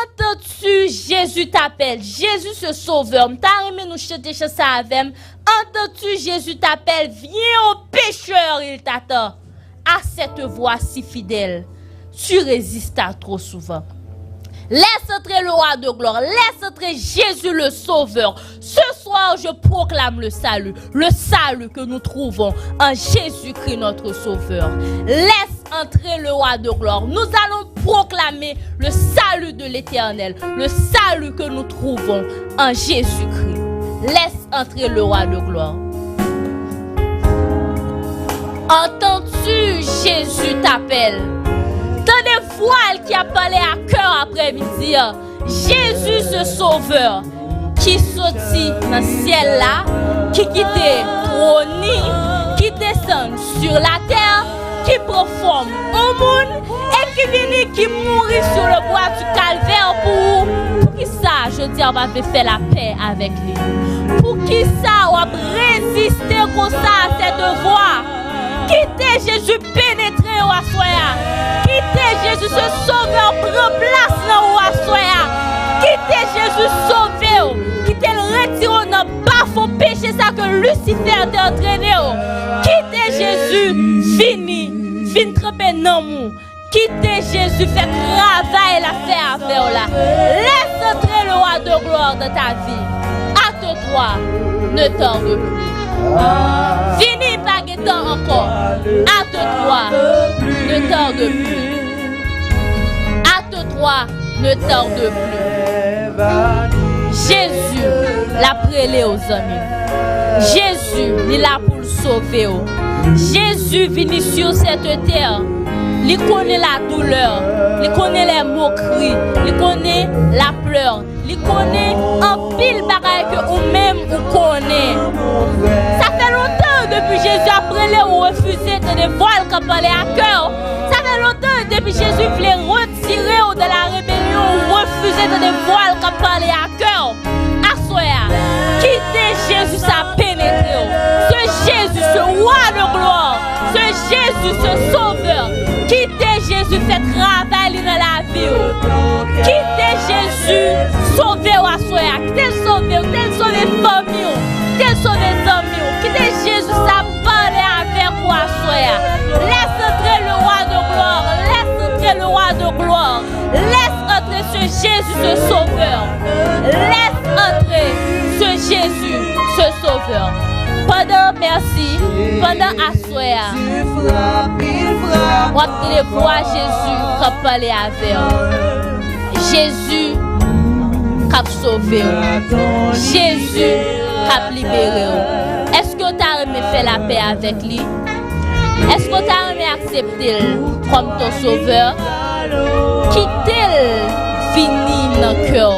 Entends-tu Jésus t'appelle? Jésus ce sauveur. T'as aimé nous chanter ça avec. Entends-tu Jésus t'appelle? Viens au pécheur, il t'attend. À cette voix si fidèle, tu résistes trop souvent. Laisse entrer le roi de gloire, laisse entrer Jésus le sauveur. Ce soir, je proclame le salut que nous trouvons en Jésus-Christ notre sauveur. Laisse entrer le roi de gloire. Nous allons proclamer le salut de l'Éternel, le salut que nous trouvons en Jésus-Christ. Laisse entrer le roi de gloire. Entends-tu Jésus t'appelle? T'as des voiles qui a parlé à cœur après-midi. Jésus ce sauveur qui sortit dans le ciel là, qui quittait trône, qui descend sur la terre, qui prend forme au monde et qui vient qui mourit sur le bois du calvaire pour qui ça, je dis, on va faire la paix avec lui. Pour qui ça, on va résister comme ça à cette voix. Quittez Jésus pénétrer au assoya. Quittez Jésus ce sauveur prend place dans au assoya. Quittez Jésus sauver. Quittez le retirer dans baf au péché ça que Lucifer t'a entraîné. Quittez Jésus fini. Fin tremper dans mou. Quittez Jésus, fait travail la faire affaire là. Laisse entrer le roi de gloire dans ta vie. Hâte-toi, ne tarde plus. Fini par temps encore. Hâte-toi, ne tarde plus. Hâte-toi, ne tarde plus. Jésus l'a prélé aux amis. Jésus, il est là pour le sauver. Jésus venu sur cette terre. Il connaît la douleur, il connaît les moqueries, il connaît la pleur, il connaît un pile bagaille que ou même ou connaît. Ça fait longtemps depuis Jésus a prélé ou refusé de des voiles qui parlaient à cœur. Ça fait longtemps depuis Jésus voulait retirer de la rébellion ou refuser de des voiles qui parlaient à cœur. Assoya, quittez Jésus sa pénétré. Ce Jésus, ce roi de gloire, ce Jésus, ce sauveur. Quittez Jésus, fait travail dans la vie. Quittez Jésus, sauvez à soi. Quittez sauver, famille. Quittez sauver amis. Quittez Jésus, ça parle avec vous à soi. Laisse entrer le roi de gloire. Laisse entrer le roi de gloire. Laisse entrer ce Jésus, ce sauveur. Laisse entrer ce Jésus, ce sauveur. Pendant merci, pendant assoya, on va voir Jésus qui parler avec Jésus qui a sauvé, Jésus qui a libéré. Est-ce que tu as aimé faire la paix avec lui? Est-ce que tu as aimé accepter comme ton sauveur? Quittez-le, fini dans le cœur.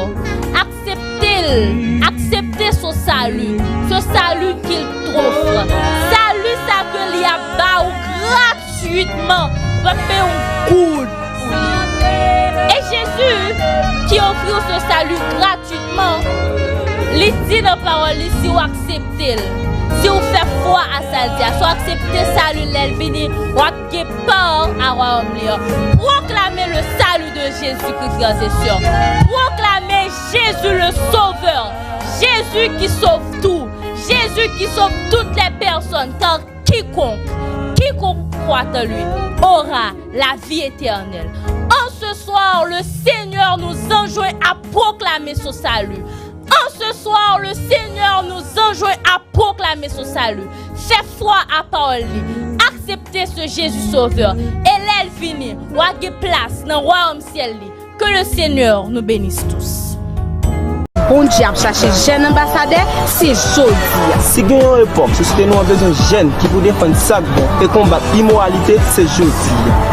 Acceptez son salut, ce salut qu'il t'offre. Salut ça que l'y a bas gratuitement, va faire un coup. Et Jésus qui offre ce salut gratuitement, il dit dans la parole, si vous acceptez, si vous faites foi à sa dia, si vous acceptez le salut, l'elvini, vous avez peur à Royaume. Proclamez le salut de Jésus-Christ, c'est sûr. Proclamez Jésus le Sauveur, Jésus qui sauve tout, Jésus qui sauve toutes les personnes, car quiconque croit en lui aura la vie éternelle. En ce soir, le Seigneur nous enjoint à proclamer son salut. En ce soir, le Seigneur nous enjoint à proclamer son salut. Fais foi à parole. Acceptez ce Jésus Sauveur. Et l'aile finie, ou à place dans le royaume ciel. Que le Seigneur nous bénisse tous. Bon diable chercher jeune ambassadeur, c'est jodi. Si gagne une époque, société nous a besoin de jeunes qui pour défendre ça bon et combattre l'immoralité, c'est jodi.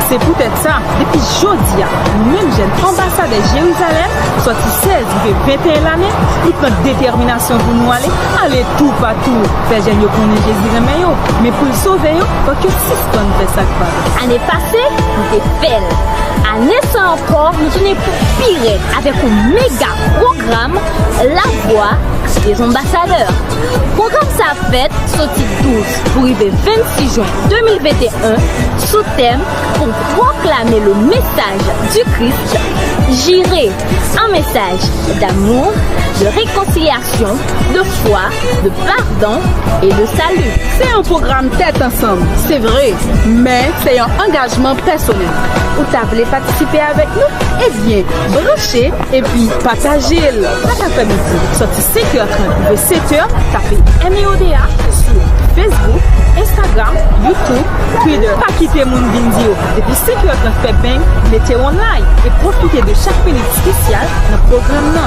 C'est peut-être ça. Depuis jodi, même jeune ambassadeur Jérusalem, sorti 16 21 l'année, il prend détermination pour nous aller tout partout. Faire jeune yo connaît Jésus mais pour le sauver yo, parce que 6 tonnes fait ça pas. Année passée, nous étions belle. Année sans encore, nous sommes pour pire avec un méga programme, La Voix des ambassadeurs. Programme ça fait sorti 12 pour arriver 26 juin 2021 sous thème pour proclamer le message du Christ. J'irai un message d'amour, de réconciliation, de foi, de pardon et de salut. C'est un programme tête ensemble, c'est vrai, mais c'est un engagement personnel. Vous voulez participer avec nous? Eh bien, branchez et puis partagez cet après-midi. Sorti 5h30 de 7h, tapez MEODA sur Facebook, Instagram, YouTube, Twitter. Pas quitter mon vidéo. Depuis 5h30 fait bang, mettez online et profitez de chaque minute spéciale dans le programme.